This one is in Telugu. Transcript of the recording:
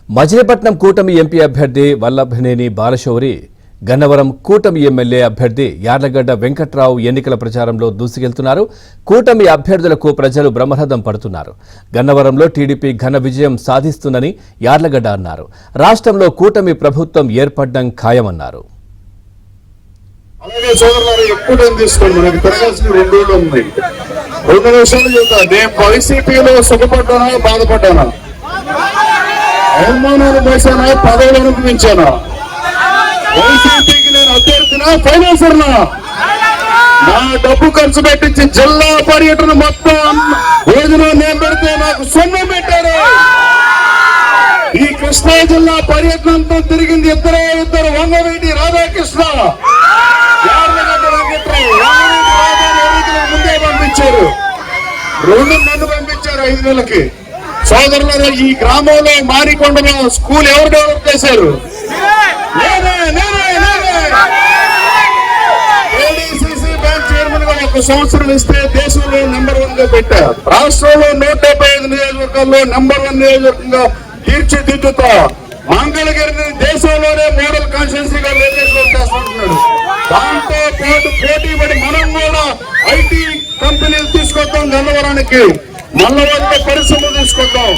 మజిలీపట్నం కూటమి ఎంపీ అభ్యర్థి వల్లభనేని బాలశౌరి గన్నవరం కూటమి ఎమ్మెల్యే అభ్యర్థి యార్లగడ్డ వెంకట్రావు ఎన్నికల ప్రచారంలో దూసుకెళ్తున్నారు. కూటమి అభ్యర్థులకు ప్రజలు బ్రహ్మరథం పడుతున్నారు. గన్నవరంలో టీడీపీ ఘన విజయం సాధిస్తుందని యార్లగడ్డ అన్నారు. రాష్ట్రంలో కూటమి ప్రభుత్వం ఏర్పడడం ఖాయమన్నారు. అలాగే సోదరులారు ఎప్పుడు తీసుకోండి, మనకి తిరగాల్సిన 2 రోజులు ఉంది. 2 నిమిషాలు చెబుతా. నేను వైసీపీలో సుఖపడ్డానా బాధపడ్డానా, అవమానాలు మోసానా, పదవులు అనుభవించానా, వైసీపీకి నేను అభ్యర్థినా ఫైనాన్సర్నా, నా డబ్బు ఖర్చు పెట్టించి జిల్లా పర్యటన మొత్తం భోజనం నేను పెడితే నాకు సొమ్ము పెట్టారు. ఈ కృష్ణా జిల్లా పర్యటన అంతా తిరిగింది ఇద్దరు వంగవీటి రాధాకృష్ణ, ముందే పంపించారు. 2 నన్ను పంపించారు 5 నెలలకి. సోదరులు, ఈ గ్రామంలో మారికొండలో స్కూల్ ఎవరు డెవలప్ చేశారు? ఏడీసీసీ బ్యాంక్ చైర్మన్ గా 1 సంవత్సరం ఇస్తే దేశంలో నెంబర్ 1 గా పెట్టారు. రాష్ట్రంలో 175 నియోజకవర్గాల్లో నెంబర్ 1 నియోజకవర్గంగా తీర్చిదిద్దుతా మంగళగిరిని దేశంలోనే మోడల్ కాన్స్టిట్యున్సీగా చేస్తున్నాడు. దాంతో పాటు పోటీ పడి మనం కూడా ఐటీ కంపెనీలు తీసుకొద్దాం, గన్నవరానికి మల్లవల్ల పరిశ్రమలు తీసుకొద్దాం.